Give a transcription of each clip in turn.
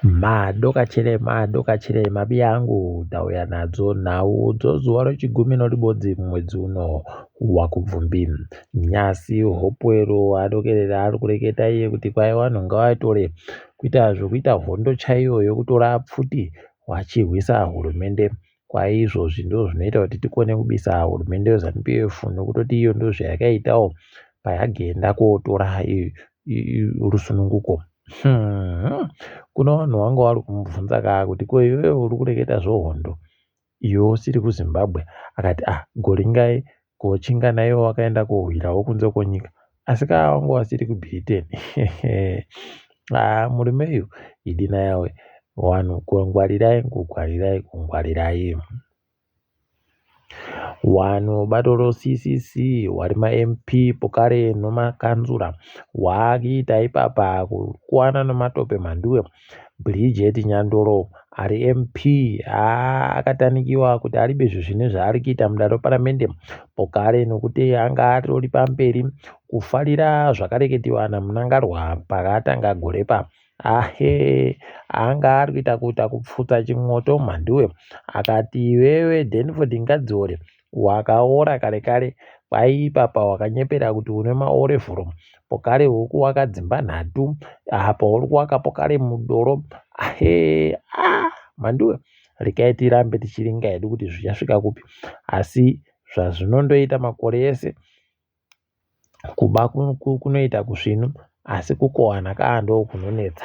Madokachere mabiya angu ndauya nadzo nhau dzozuva rechigumi noribodzi mumwedzi uno wakubvumbi. Nyasi hopwero adokerera ari kureketa iye kuti kwai vanhu ngavatore kuita hondo chaiyo yokutora pfuti vachirwisa hurumende. Kwaizvozvi ndo zvinoita kuti tikone kubisa hurumende yeZanu PF nokutoti iyo ndo zvayakaitawo payagenda kotora rusununguko. Kuna vanhu vanga vari kumubvunza kuti ko iwewe uri kureketa zvehondo iwe usiri kuZimbabwe, akati goringai kochinga naiwo wakaenda kohwirawo kunze kwenyika, asi vanga vasiri kuBritain. Murume uyu idina yawe vanhu kungwarirai. Wanhu bato roCCC hwari maMP pokare nomakanzura hwakuita ipapa kukuwana nematope mhanduwe. Bridget Nyandoro ari MP akatanikiwa kuti aribe zvinhu zvaari kuita mudare paramende pokare nokuti anga atori pamberi kufarira zvakareketiwa naMunangarwa pakatanga gorepa. Anga ari kuita kupfutsa chimwoto mhanduwe akati iwewe Danford Ngadzore wakaora kare kwaipapa wakanyepera kuti une maorevhuro pokare uri kuvaka dzimba nhatu apa uri kuvaka pokare mudoro. Mhanduwe rekai tirambe tichiringa hedu kuti zvichasvika kupi, asi zvazvinondoita makore ese kuba kunoita kusvinu asi kukohwana ndo kunonetsa.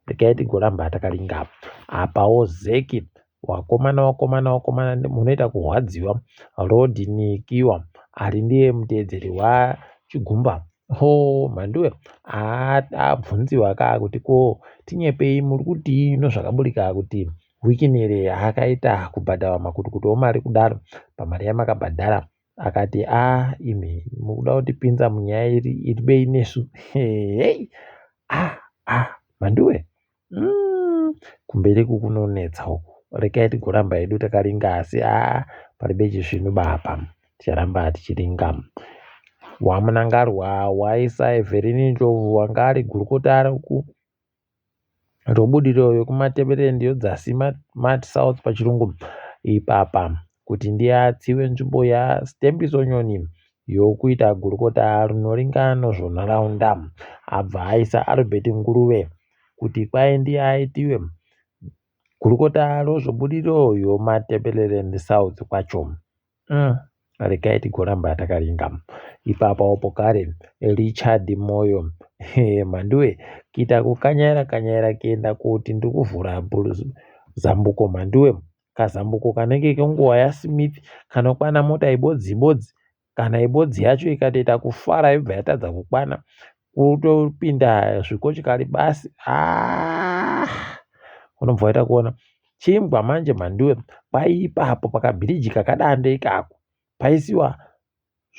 Rekai tigoramba takaringa apawo Zeki wakomana munoita kurwadziwa Rodnikiwa ari ndiye muteedzeri waChigumba. Mhanduwe abvunziwa kuti ko tinyepei muri kuti zvakaburika kuti Wikinere akaita kubhadhara makutukutu omari kudaro pamari yamakabhadhara, akati imi mukuda kutipinza munyaya iribei nesu. Mhanduwe kumberiku kunonetsa uku, rekai tigoramba hedu takaringa asi paribe chisvinu bapa ticharamba tichiringa. Wamunangarwa waisa Everini Njovu wanga ari gurukota robudiriro yokumateverend yodzasi Mati South pachirungu ipapa kuti ndiye atsive nzvimbo yaStembiso Nyoni yokuita gurukota rinoringa nozvenharaunda. Abva aisa Albert Nguruve kuti kwai ndiye aitiwe gurukota rozvobudiriro yomateverend South kwacho. Rekai tigoramba takaringa ipapa pokare Richard Moyo mhanduwe kuita kukanyaira kuenda kuti ndikuvhura zambuko. Mhanduwe kazambuko kanenge kenguva yaSmith kanokwana mota ibodzi kana ibodzi yacho ikatoita kufara yobva yatadza kukwana kutopinda zvikochikari basi. Unobva waita kuona chimbwa manje mhanduwe paipapo pakabhiriji kakadande ikako paisiwa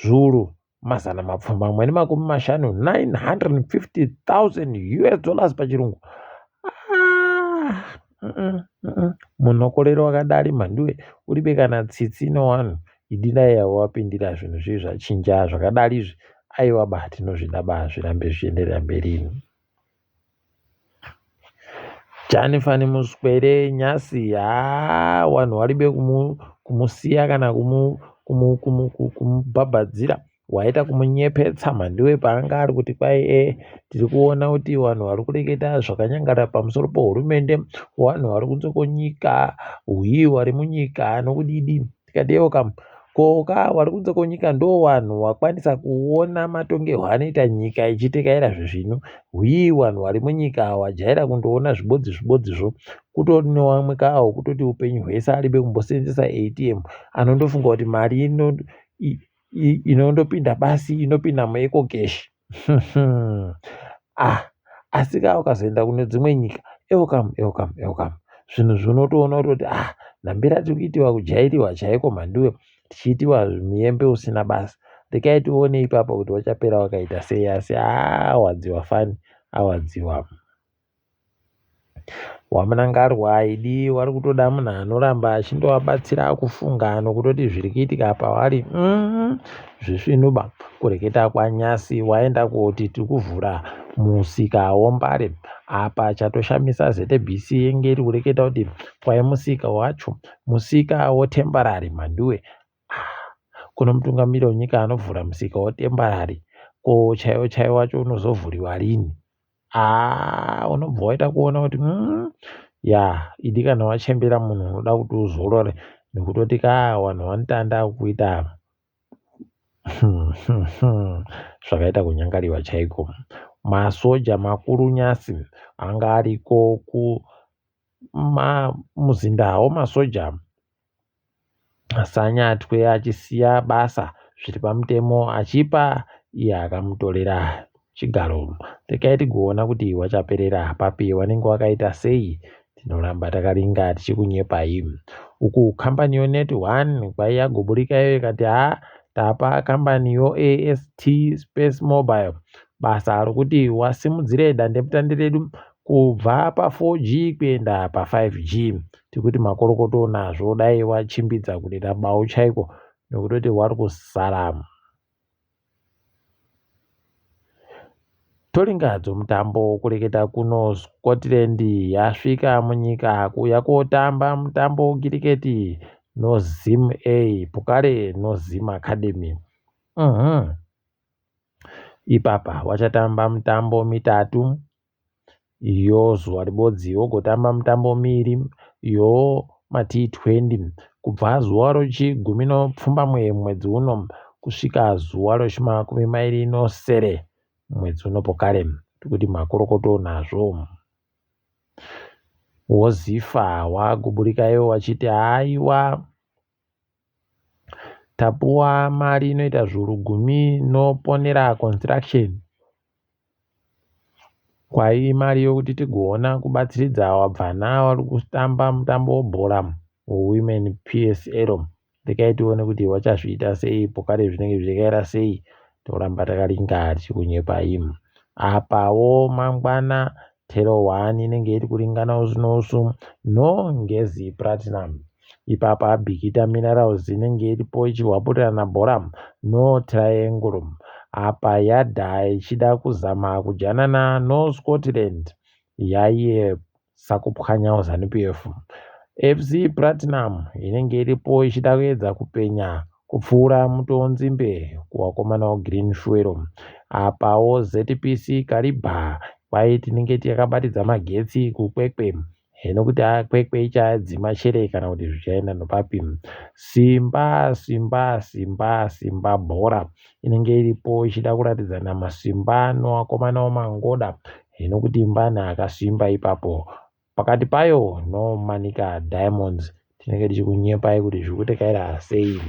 zviuru mazana mapfumbamwe nemakumi mashanu $950,000 pachirungu. Munokorero wakadari mhanduwe uribe kana tsitsi newanhu idinai yavo wapindira zvinhu zviye zvachinja zvakadari izvi aiwa tinozvida zvirambe zvichienderera mberi. Janifani Muswere Nyasi wanhu waribe kumusiya kana kumubhabhadzira waita kumunyepetsa mhanduwe paanga ari kuti kwai tiri kuona kuti vanhu vari kureketa zvakanyangara pamusoro pohurumende, vanhu vari kunze kwenyika, hwii hwari munyika nokudidi. Tikati koka vari kunze kwenyika ndo vanhu vakwanisa kuona matongerwo anoita nyika ichitekaira zvezvino. Hwii vanhu vari munyika vajaira kundoona zvibodzizvo kutori nevamwe kawo kutoti upenyu hwese aribe kumboseenzesa ATM anondofunga kuti mari inondopinda basi inopinda mueco cash. Asi ukazoenda kune dzimwe nyika eukam zvinhu zvinotoona kuti nhambira tiri kuitiwa kujairiwa chaiko mhanduwe tichiitiwa muembe usina basa. Rekai tione ipapo kuti wachapera wakaita sei, asi awadziwa fani awadziwa. wamunangarwa aidi wari kutoda munhu anoramba achindovabatsira kufunga nokutoti zviri kuitika pavari zvisvinuba. Kureketa kwaNyasi waenda koti tiri kuvhura musika woMbare. Apa chatoshamisa ZBC yenge iri kureketa kuti kwai musika wacho musika wotembarari manduwe. Kuno mutungamiriri wenyika anovhura musika wotembarari, ko chaiwo chaiwo wacho unozovhuriwa rini? Unobva waita kuona kuti idi kana wachembera munhu unoda kuti uzorore nekutoti wanhu vanotanda kuita zvakaita kunyangariwa chaiko. Masoja makuru Nyasi anga ariko muzinda wamasoja Sanyatwe achisiya basa zviri pamutemo achipa iye akamutorera chigaro. Regai tigoona kuti wachaperera papi, wanenge wakaita sei. Tinoramba takaringa tichikunyepai. Uku kambaniyo Net1 kwai yagoburikayo ikati tapa kambaniyo AST Space Mobile basa rokuti wasimudzire dandemutande redu kubva pa4G kuenda pa5G. Tikuti makorokoto nazvo dai wachimbidza kudeda bau chaiko nokutoti wari kusara. Toringadzo mutambo kureketa kuno Scotland yasvika munyika kuuya kotamba mutambo kiriketi noZim A Pukare noZim Academy. Ipapa wachatamba mutambo mitatu iyo zuva ribodzi wogotamba mutambo miviri iyo maT20 kubva zuva rochigumi nopfumbamwe mwedzi uno kusvika zuva rochimakumi mairi nosere mwedzi uno pokare. Tikuti makorokoto nazvo. Wozifa wagoburikayo wachiti haiwa tapuwa mari inoita zviuru 10 noponera construction. Kwai mari yokuti tigoona kubatsiridza wabvana vari kutamba mutambo webhora weWomen PSL. Regai tione kuti wachazviita sei, pokare zvinenge zvichikaira sei. Toramba takaringa tichikunyepai. Apawo mangwana Tero 1 inenge iri kuringana usu ngezi Platinum. Ipapa Bikita Minerals inenge iripo ichihwapurana bhora Triangle. Apa yadha ichida kuzama kujanana Scotland yaiye sakupwanyawo ZANU-PF. FC Platinum inenge iripo ichida kuedza kupenya kupfuura Mutonzimbe kuwakomana Green Fuel. Apawo ZPC Kariba kwai tinenge takabatidza magetsi kukwekwe. Hino kuti kwekwe ichadzima chere kana kuti zvichaenda nopapi. Simba bhora inenge iripo ichida kuratidzana masimba nowakomana waMangoda. Hino kuti mbani akasimba ipapo pakati payo noManika Diamonds. Tinenge tichikunyepai kuti zviri kutekaira sei.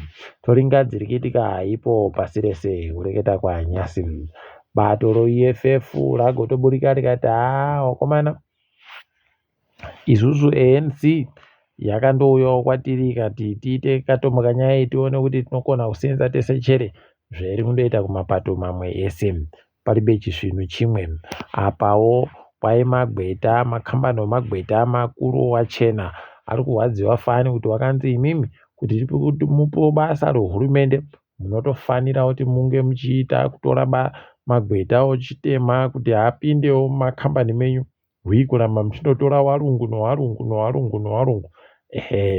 Toringa dziri kuitika ipo pasi rese kureketa kwaNyasi. Bato roEFF ragotoburika rikati wakomana isusu ANC yakandouyawo kwatiri ikati tiite katombo kanyaya tione kuti tinokona kusenza tese chere zviri kundoita kumapato mamwe ese paribe chisvinu chimwe. Apawo kwai magweta makambani wemagweta makuru wachena ari kuhwadziwa fani kuti wakanzi imimi kuti mupo basa rehurumende munotofanira kuti munge muchiita kutora magweta ochitema kuti apindewo makambani menyu. Kuramba muchindotora warungu.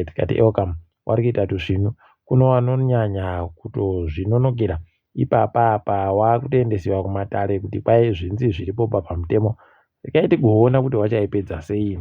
Tikati kam wari kuita tusvinu kuno vanonyanya kutozvinonokera. Ipapa wakutoendesiwa kumatare kuti kwai zvinzi zviripo pamutemo. Regai tigoona kuti wachaipedza sei.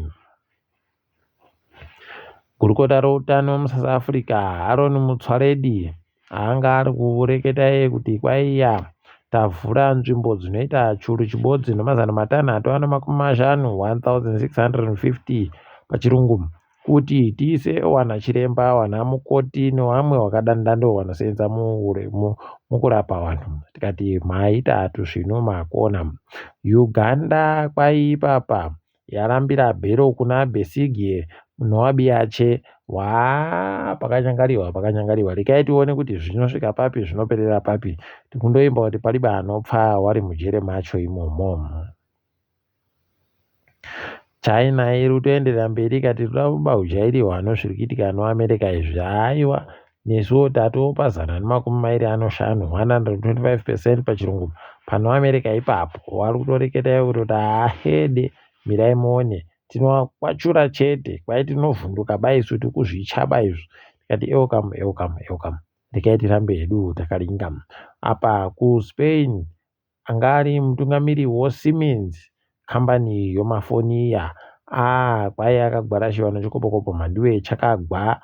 Gurukota routano muSouth Africa Aaron Motsoaledi anga ari kureketa kuti kwaiya tavhura nzvimbo dzinoita churu chibodzi nemazana matanhatu namakumi mashanu 1650 pachirungu kuti tiise wana chiremba wana mukoti nevamwe wakadandando vanosenza mukurapa vanhu. Tikati maita tusvinu makona. Uganda kwai ipapa yarambira bhero kuna Besigye nowabiache pakanyangariwa. Regai tione kuti zvinosvika papi zvinoperera papi. Tikundoimba kuti paribe anopfa wari mujere macho imomo. China iri kutoenderera mberi ikati toda kuba ujairiwa zviri kuitika noAmerica izvi. Haiwa nesuwo tatopa 125 125% pachirungu pano America ipapo vari kutoreketa kuti ahede mirai muone tinovakwachura chete kwai tinovhunduka baisu tikuzvichaba izvi tikati eukamu regai tirambe hedu takaringa. Apa kuSpain anga ari mutungamiri weSiemens kambani yomafoni iya kwaiya akagwarashiwa nechikopokopo mhandiwe chakagwa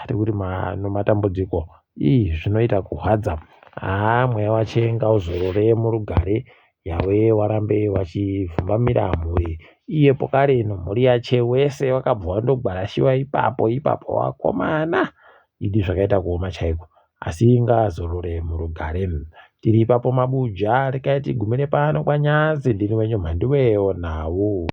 tirikuti matambudziko zvinoita kurwadza. Mweya wache ngauzorore murugare yawe warambe wachivhumbamira mhuri iye pokare mhuri yache wese wakabva wandogwarashiwa ipapo wakomana idi zvakaita kuoma chaiko asi ngaazorore murugare. Tiri ipapo mabuja rekai tigumire pano kwaNyazi ndini wenyu mhandiwewo nawo.